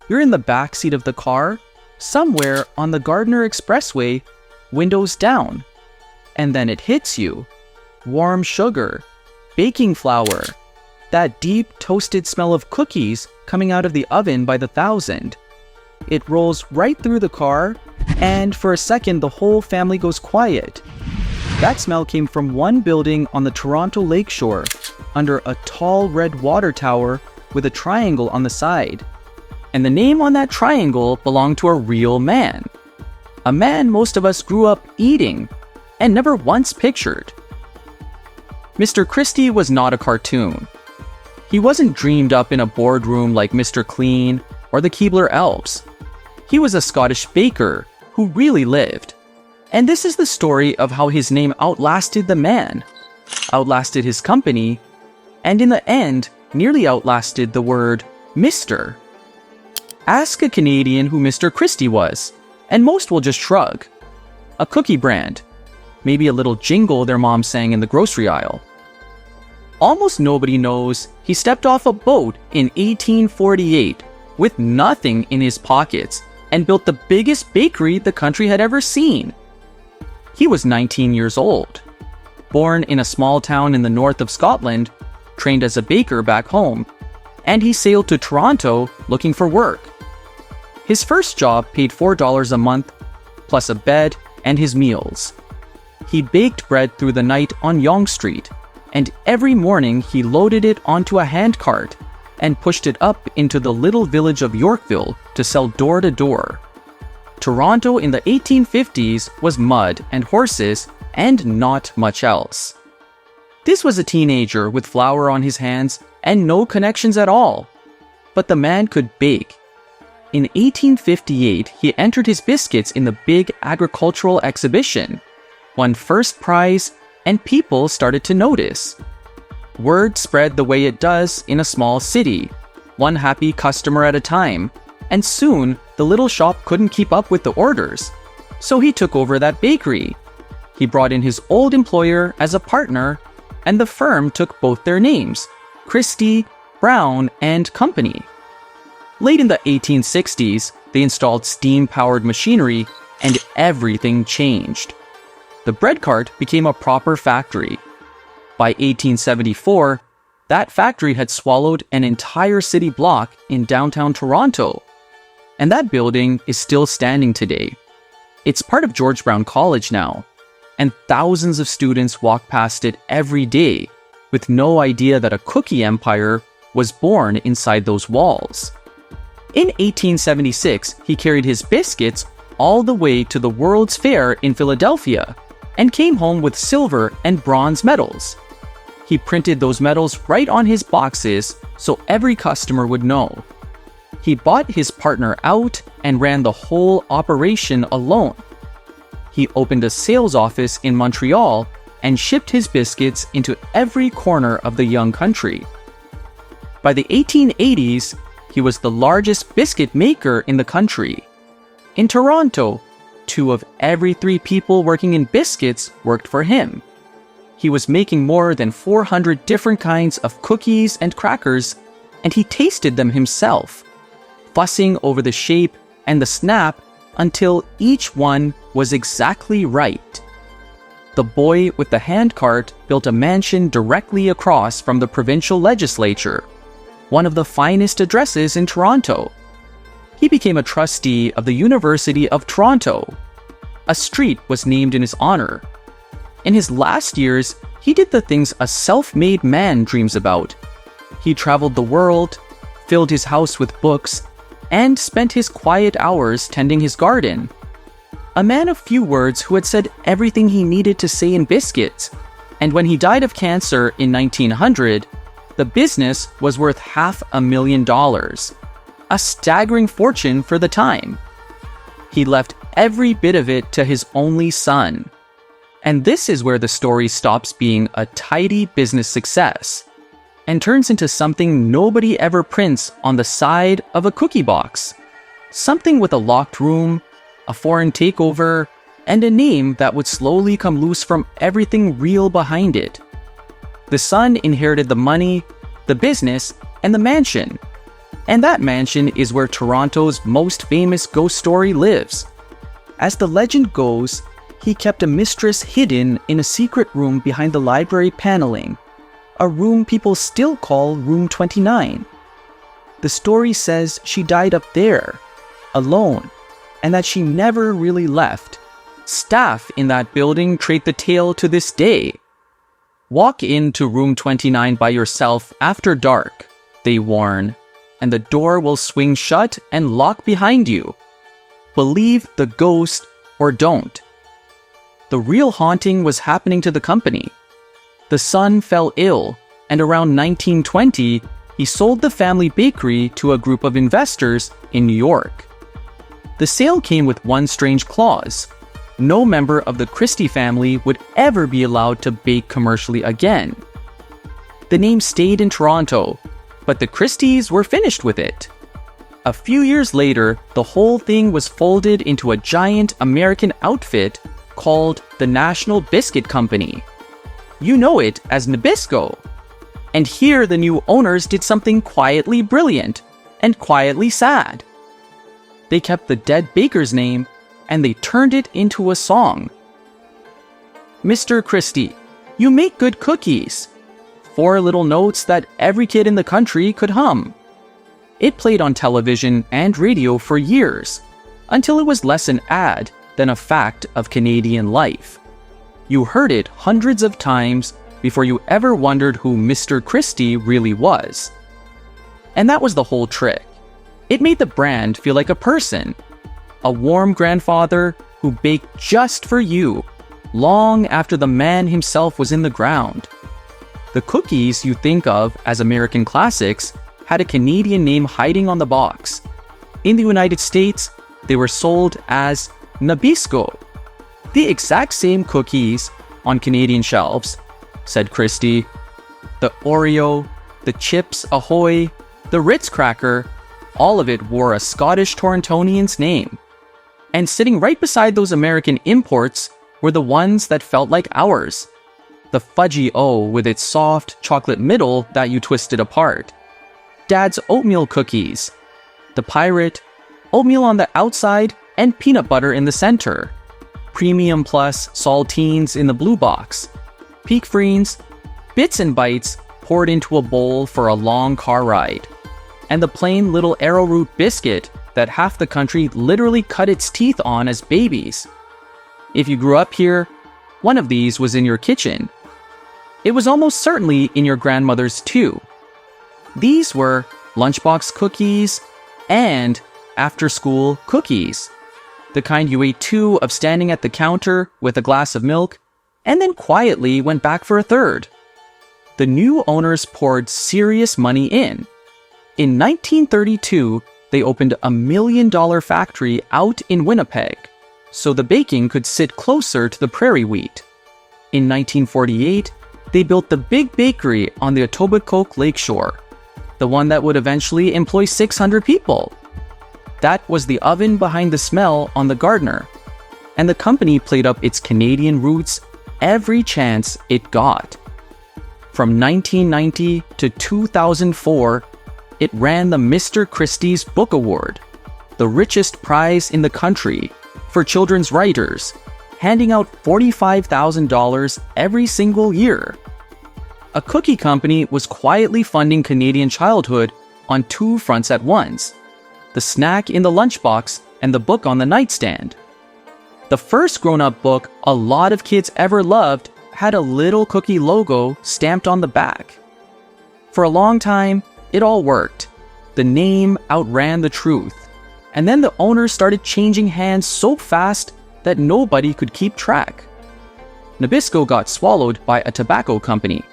You're in the back seat of the car, somewhere on the Gardiner Expressway, windows down. And then it hits you. Warm sugar, baking flour, that deep toasted smell of cookies coming out of the oven by the thousand. It rolls right through the car, and for a second the whole family goes quiet. That smell came from one building on the Toronto lakeshore, under a tall red water tower with a triangle on the side. And the name on that triangle belonged to a real man. A man most of us grew up eating and never once pictured. Mr. Christie was not a cartoon. He wasn't dreamed up in a boardroom like Mr. Clean or the Keebler elves. He was a Scottish baker who really lived. And this is the story of how his name outlasted the man, outlasted his company, and in the end, nearly outlasted the word Mr. Ask a Canadian who Mr. Christie was, and most will just shrug. A cookie brand, maybe a little jingle their mom sang in the grocery aisle. Almost nobody knows he stepped off a boat in 1848 with nothing in his pockets and built the biggest bakery the country had ever seen. He was 19 years old, born in a small town in the north of Scotland, trained as a baker back home, and he sailed to Toronto looking for work. His first job paid $4 a month, plus a bed and his meals. He baked bread through the night on Yonge Street, and every morning he loaded it onto a handcart and pushed it up into the little village of Yorkville to sell door to door. Toronto in the 1850s was mud and horses and not much else. This was a teenager with flour on his hands and no connections at all. But the man could bake. In 1858, he entered his biscuits in the big agricultural exhibition, won first prize, and people started to notice. Word spread the way it does in a small city, one happy customer at a time, and soon the little shop couldn't keep up with the orders, so he took over that bakery. He brought in his old employer as a partner, and the firm took both their names, Christie, Brown and Company. Late in the 1860s, they installed steam-powered machinery, and everything changed. The bread cart became a proper factory. By 1874, that factory had swallowed an entire city block in downtown Toronto. And that building is still standing today. It's part of George Brown College now, and thousands of students walk past it every day with no idea that a cookie empire was born inside those walls. In 1876, he carried his biscuits all the way to the World's Fair in Philadelphia and came home with silver and bronze medals. He printed those medals right on his boxes so every customer would know. He bought his partner out and ran the whole operation alone. He opened a sales office in Montreal and shipped his biscuits into every corner of the young country. By the 1880s, he was the largest biscuit maker in the country. In Toronto, 2 of every 3 people working in biscuits worked for him. He was making more than 400 different kinds of cookies and crackers, and he tasted them himself, fussing over the shape and the snap until each one was exactly right. The boy with the handcart built a mansion directly across from the provincial legislature, one of the finest addresses in Toronto. He became a trustee of the University of Toronto. A street was named in his honor. In his last years, he did the things a self-made man dreams about. He traveled the world, filled his house with books, and spent his quiet hours tending his garden. A man of few words who had said everything he needed to say in biscuits. And when he died of cancer in 1900, the business was worth $500,000, a staggering fortune for the time. He left every bit of it to his only son. And this is where the story stops being a tidy business success and turns into something nobody ever prints on the side of a cookie box. Something with a locked room, a foreign takeover, and a name that would slowly come loose from everything real behind it. The son inherited the money, the business, and the mansion, And that mansion is where Toronto's most famous ghost story lives. As the legend goes, he kept a mistress hidden in a secret room behind the library paneling, a room people still call Room 29. The story says she died up there, alone, and that she never really left. Staff in that building trade the tale to this day. Walk into Room 29 by yourself after dark, they warn, and the door will swing shut and lock behind you. Believe the ghost or don't. The real haunting was happening to the company. The son fell ill, and around 1920, he sold the family bakery to a group of investors in New York. The sale came with one strange clause. No member of the Christie family would ever be allowed to bake commercially again. The name stayed in Toronto, but the Christies were finished with it. A few years later, the whole thing was folded into a giant American outfit called the National Biscuit Company. You know it as Nabisco. And here the new owners did something quietly brilliant and quietly sad. They kept the dead baker's name and they turned it into a song. Mr. Christie, you make good cookies. 4 little notes that every kid in the country could hum. It played on television and radio for years, until it was less an ad than a fact of Canadian life. You heard it hundreds of times before you ever wondered who Mr. Christie really was. And that was the whole trick. It made the brand feel like a person, a warm grandfather who baked just for you, long after the man himself was in the ground. The cookies you think of as American classics had a Canadian name hiding on the box. In the United States, they were sold as Nabisco. The exact same cookies on Canadian shelves, said Christie. The Oreo, the Chips Ahoy, the Ritz cracker, all of it wore a Scottish Torontonian's name. And sitting right beside those American imports were the ones that felt like ours. The Fudgy O with its soft chocolate middle that you twisted apart. Dad's oatmeal cookies. The Pirate, oatmeal on the outside and peanut butter in the center. Premium Plus saltines in the blue box. Peak Freens, bits and bites poured into a bowl for a long car ride. And the plain little arrowroot biscuit that half the country literally cut its teeth on as babies. If you grew up here, one of these was in your kitchen. It was almost certainly in your grandmother's too. These were lunchbox cookies and after-school cookies. The kind you ate 2 of standing at the counter with a glass of milk and then quietly went back for a third. The new owners poured serious money in. In 1932, they opened a $1 million factory out in Winnipeg, so the baking could sit closer to the prairie wheat. In 1948, they built the big bakery on the Etobicoke Lakeshore, the one that would eventually employ 600 people. That was the oven behind the smell on the Gardiner, and the company played up its Canadian roots every chance it got. From 1990 to 2004, it ran the Mr. Christie's Book Award, the richest prize in the country for children's writers, handing out $45,000 every single year. A cookie company was quietly funding Canadian childhood on 2 fronts at once: the snack in the lunchbox and the book on the nightstand. The first grown-up book a lot of kids ever loved had a little cookie logo stamped on the back. For a long time, it all worked. The name outran the truth. And then the owners started changing hands so fast that nobody could keep track. Nabisco got swallowed by a tobacco company.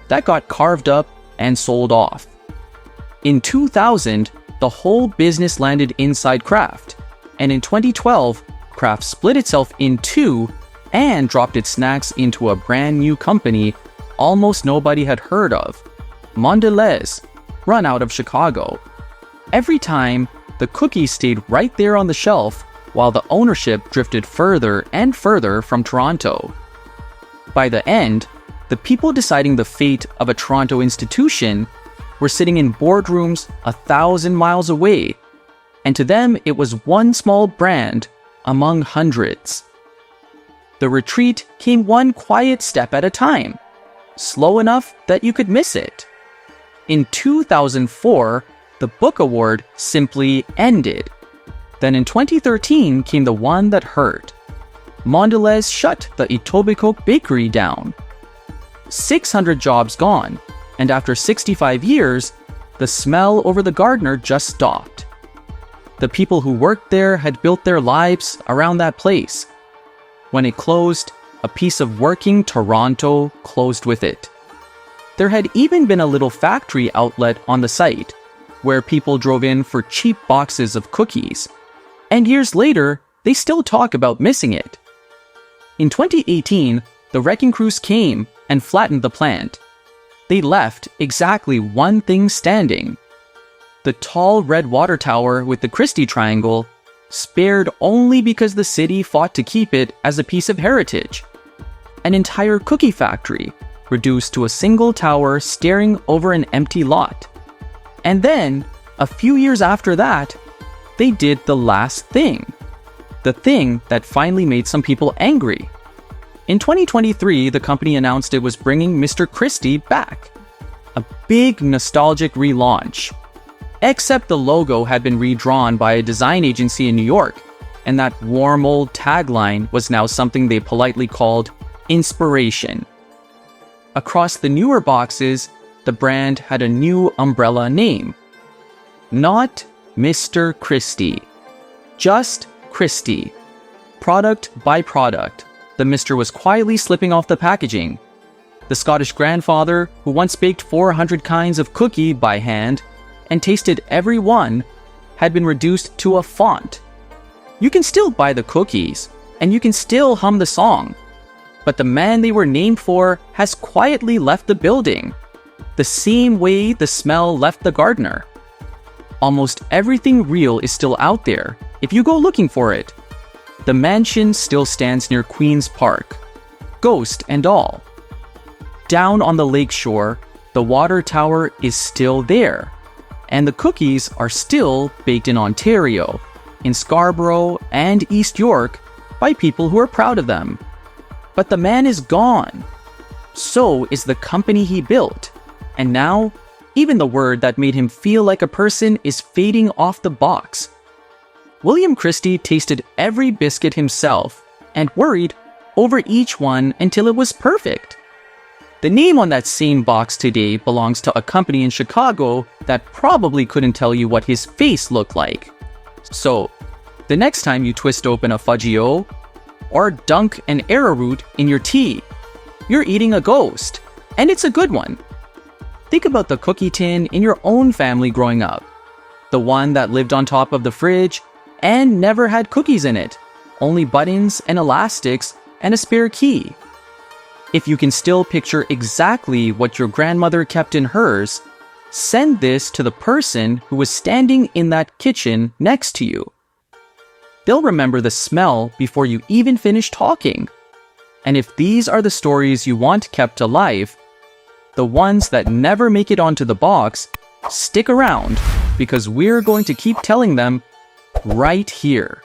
That got carved up and sold off. In 2000, the whole business landed inside Kraft. And in 2012, Kraft split itself in 2 and dropped its snacks into a brand new company almost nobody had heard of, Mondelez, run out of Chicago. Every time, the cookies stayed right there on the shelf while the ownership drifted further and further from Toronto. By the end, the people deciding the fate of a Toronto institution were sitting in boardrooms 1,000 miles away, and to them it was one small brand among hundreds. The retreat came one quiet step at a time, slow enough that you could miss it. In 2004, the book award simply ended. Then in 2013 came the one that hurt. Mondelez shut the Etobicoke bakery down. 600 jobs gone, and after 65 years, the smell over the Gardiner just stopped. The people who worked there had built their lives around that place. When it closed, a piece of working Toronto closed with it. There had even been a little factory outlet on the site, where people drove in for cheap boxes of cookies. And years later, they still talk about missing it. In 2018, the wrecking crews came and flattened the plant. They left exactly one thing standing. The tall red water tower with the Christie triangle, spared only because the city fought to keep it as a piece of heritage. An entire cookie factory, reduced to a single tower staring over an empty lot. And then, a few years after that, they did the last thing. The thing that finally made some people angry. In 2023, the company announced it was bringing Mr. Christie back. A big nostalgic relaunch. Except the logo had been redrawn by a design agency in New York, and that warm old tagline was now something they politely called inspiration. Across the newer boxes, the brand had a new umbrella name. Not Mr. Christie. Just Christie. Product by product, the Mr. was quietly slipping off the packaging. The Scottish grandfather, who once baked 400 kinds of cookie by hand and tasted every one, had been reduced to a font. You can still buy the cookies, and you can still hum the song, but the man they were named for has quietly left the building, the same way the smell left the Gardiner. Almost everything real is still out there, if you go looking for it. The mansion still stands near Queen's Park, ghost and all. Down on the lakeshore, the water tower is still there, and the cookies are still baked in Ontario, in Scarborough and East York by people who are proud of them. But the man is gone. So is the company he built. And now, even the word that made him feel like a person is fading off the box. William Christie tasted every biscuit himself and worried over each one until it was perfect. The name on that same box today belongs to a company in Chicago that probably couldn't tell you what his face looked like. So, the next time you twist open a Fudgy-O or dunk an arrowroot in your tea, you're eating a ghost, and it's a good one. Think about the cookie tin in your own family growing up. The one that lived on top of the fridge and never had cookies in it, only buttons and elastics and a spare key. If you can still picture exactly what your grandmother kept in hers, send this to the person who was standing in that kitchen next to you. They'll remember the smell before you even finish talking. And if these are the stories you want kept alive, the ones that never make it onto the box, stick around, because we're going to keep telling them right here.